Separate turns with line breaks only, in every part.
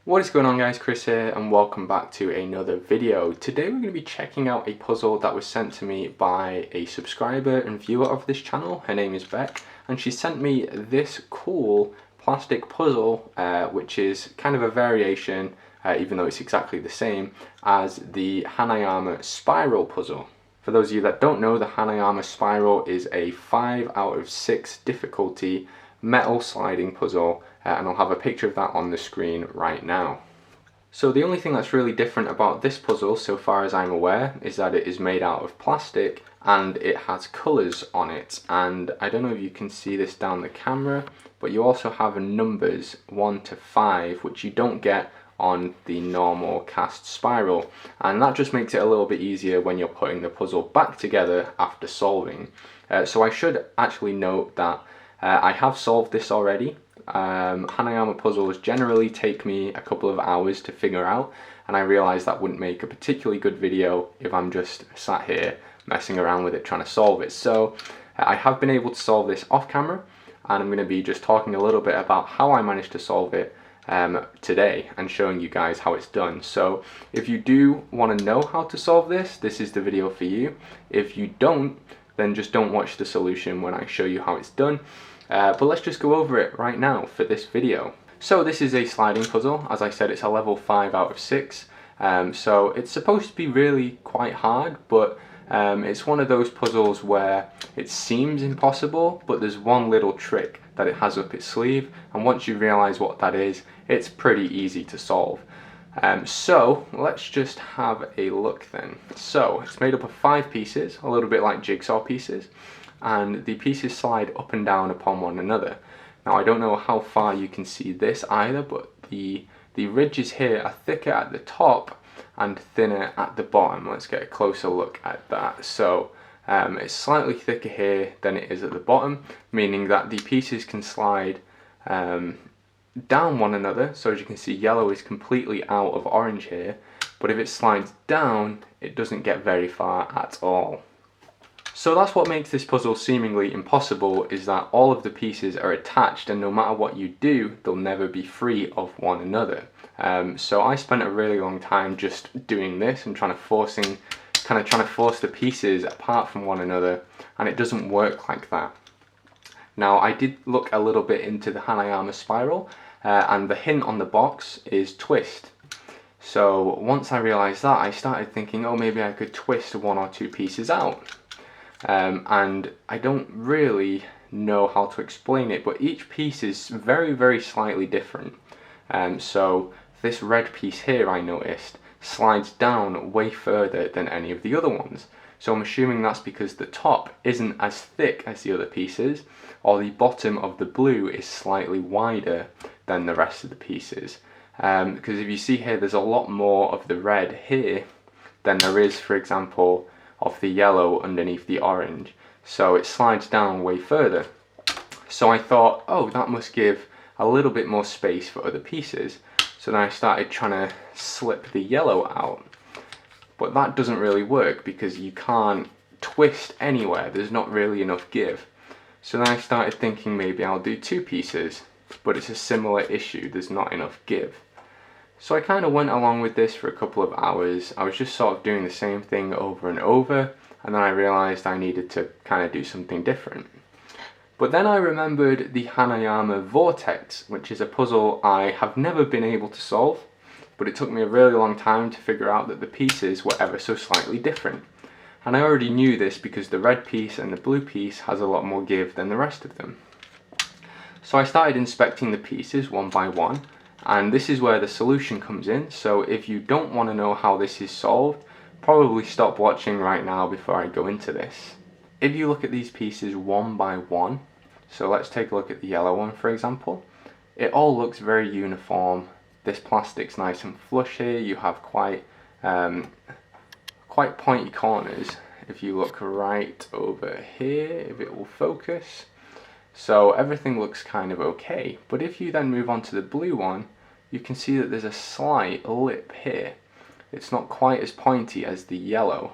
What is going on, guys? Chris here and welcome back to another video. Today we're going to be checking out a puzzle that was sent to me by a subscriber and viewer of this channel. Her name is Beck, and she sent me this cool plastic puzzle which is kind of a variation, even though it's exactly the same, as the Hanyama Spiral puzzle. For those of you that don't know, the Hanyama Spiral is a 5 out of 6 difficulty metal sliding puzzle, and I'll have a picture of that on the screen right now. So the only thing that's really different about this puzzle, so far as I'm aware, is that it is made out of plastic and it has colours on it. And I don't know if you can see this down the camera, but you also have numbers 1 to 5, which you don't get on the normal cast spiral, and that just makes it a little bit easier when you're putting the puzzle back together after solving. So I should actually note that I have solved this already. Hanyama puzzles generally take me a couple of hours to figure out, and I realised that wouldn't make a particularly good video if I'm just sat here messing around with it trying to solve it. So I have been able to solve this off camera, and I'm going to be just talking a little bit about how I managed to solve it today and showing you guys how it's done. So if you do want to know how to solve this, this is the video for you. If you don't, then just don't watch the solution when I show you how it's done. But let's just go over it right now for this video. So this is a sliding puzzle. As I said, it's a level 5 out of 6. So it's supposed to be really quite hard, but it's one of those puzzles where it seems impossible, but there's one little trick that it has up its sleeve, and once you realize what that is, it's pretty easy to solve. So let's just have a look then. So it's made up of 5 pieces, a little bit like jigsaw pieces, and the pieces slide up and down upon one another. Now I don't know how far you can see this either, but the ridges here are thicker at the top and thinner at the bottom. Let's get a closer look at that. So it's slightly thicker here than it is at the bottom, meaning that the pieces can slide down one another. So as you can see, yellow is completely out of orange here, but if it slides down, it doesn't get very far at all. So that's what makes this puzzle seemingly impossible, is that all of the pieces are attached, and no matter what you do, they'll never be free of one another. So I spent a really long time just doing this and trying to force the pieces apart from one another, and it doesn't work like that. Now I did look a little bit into the Hanyama Spiral, and the hint on the box is twist. So once I realised that, I started thinking, oh, maybe I could twist 1 or 2 pieces out. And I don't really know how to explain it, but each piece is very, very slightly different. So this red piece here, I noticed, slides down way further than any of the other ones. So I'm assuming that's because the top isn't as thick as the other pieces, or the bottom of the blue is slightly wider than the rest of the pieces. Because if you see here, there's a lot more of the red here than there is, for example, of the yellow underneath the orange. So it slides down way further. So I thought, oh, that must give a little bit more space for other pieces. So then I started trying to slip the yellow out. But that doesn't really work because you can't twist anywhere. There's not really enough give. So then I started thinking maybe I'll do 2 pieces, but it's a similar issue. There's not enough give. So I kind of went along with this for a couple of hours. I was just sort of doing the same thing over and over, and then I realised I needed to kind of do something different. But then I remembered the Hanyama Vortex, which is a puzzle I have never been able to solve, but it took me a really long time to figure out that the pieces were ever so slightly different. And I already knew this because the red piece and the blue piece has a lot more give than the rest of them. So I started inspecting the pieces one by one, and this is where the solution comes in. So if you don't want to know how this is solved, probably stop watching right now before I go into this. If you look at these pieces one by one, so let's take a look at the yellow one for example, it all looks very uniform. This plastic's nice and flush here. You have quite pointy corners. If you look right over here, if it will focus. So everything looks kind of okay. But if you then move on to the blue one, you can see that there's a slight lip here. It's not quite as pointy as the yellow.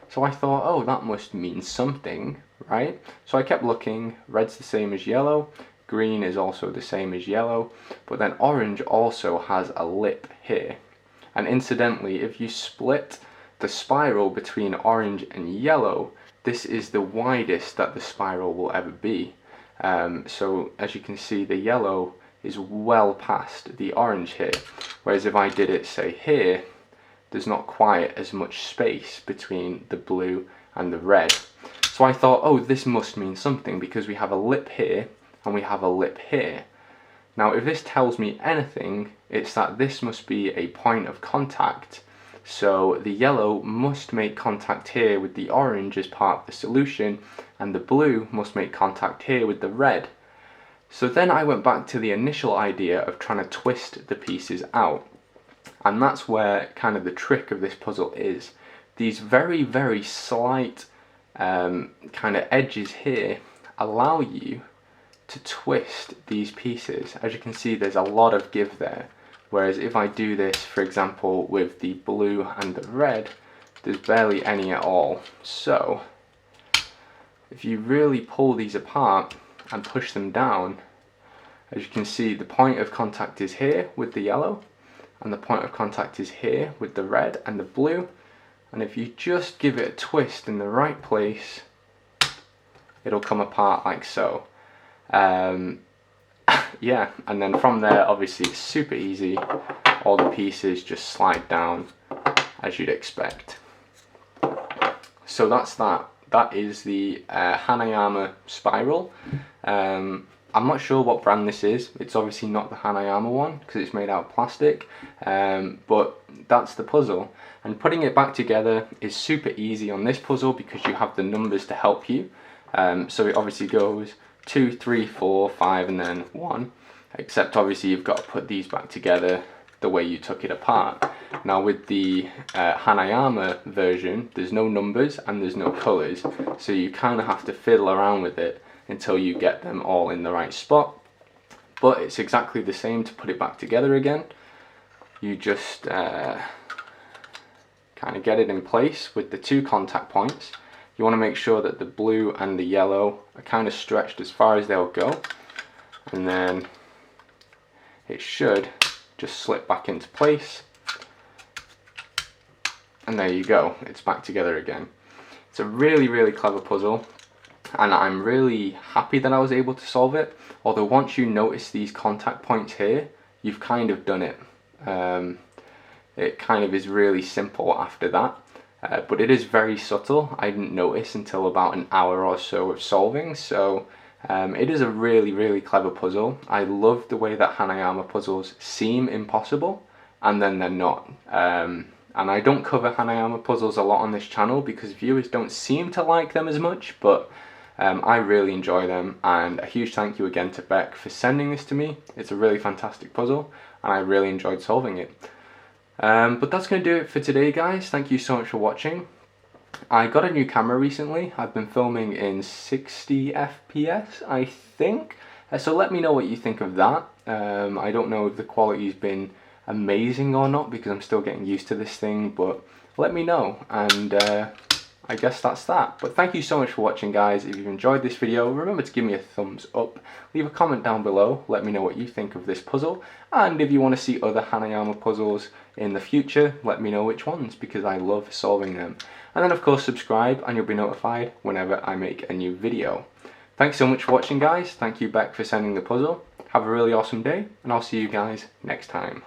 So I thought, oh, that must mean something, right? So I kept looking. Red's the same as yellow. green is also the same as yellow, but then orange also has a lip here. And incidentally, if you split the spiral between orange and yellow, this is the widest that the spiral will ever be. So as you can see, the yellow is well past the orange here, whereas if I did it, say here, there's not quite as much space between the blue and the red. So I thought, oh, this must mean something, because we have a lip here and we have a lip here. Now if this tells me anything, it's that this must be a point of contact. So the yellow must make contact here with the orange as part of the solution, and the blue must make contact here with the red. So then I went back to the initial idea of trying to twist the pieces out. And that's where kind of the trick of this puzzle is. These very, very slight kind of edges here allow you to twist these pieces. As you can see, there's a lot of give there. Whereas if I do this, for example, with the blue and the red, there's barely any at all. So if you really pull these apart and push them down, as you can see, the point of contact is here with the yellow, and the point of contact is here with the red and the blue. And if you just give it a twist in the right place, it'll come apart like so. Yeah, and then from there, obviously it's super easy. All the pieces just slide down as you'd expect. So that's that. That is the Hanyama Spiral. I'm not sure what brand this is. It's obviously not the Hanyama one because it's made out of plastic, but that's the puzzle. And putting it back together is super easy on this puzzle because you have the numbers to help you. So it obviously goes 2, 3, 4, 5 and then 1, except obviously you've got to put these back together the way you took it apart. Now with the Hanyama version, there's no numbers and there's no colours, so you kind of have to fiddle around with it until you get them all in the right spot. But it's exactly the same to put it back together again. You just kind of get it in place with the 2 contact points. You want to make sure that the blue and the yellow are kind of stretched as far as they'll go, and then it should just slip back into place, and there you go, it's back together again. It's a really, really clever puzzle, and I'm really happy that I was able to solve it. Although once you notice these contact points here, you've kind of done it. It kind of is really simple after that. But it is very subtle. I didn't notice until about an hour or so of solving, so it is a really, really clever puzzle. I love the way that Hanyama puzzles seem impossible and then they're not. And I don't cover Hanyama puzzles a lot on this channel because viewers don't seem to like them as much, but I really enjoy them, and a huge thank you again to Beck for sending this to me. It's a really fantastic puzzle and I really enjoyed solving it. But that's going to do it for today, guys. Thank you so much for watching. I got a new camera recently. I've been filming in 60 FPS, I think. So let me know what you think of that. I don't know if the quality's been amazing or not because I'm still getting used to this thing, but let me know, and I guess that's that. But thank you so much for watching, guys. If you've enjoyed this video, remember to give me a thumbs up, leave a comment down below, let me know what you think of this puzzle, and if you want to see other Hanyama puzzles in the future, let me know which ones, because I love solving them. And then of course subscribe and you'll be notified whenever I make a new video. Thanks so much for watching, guys. Thank you, Beck, for sending the puzzle. Have a really awesome day, and I'll see you guys next time.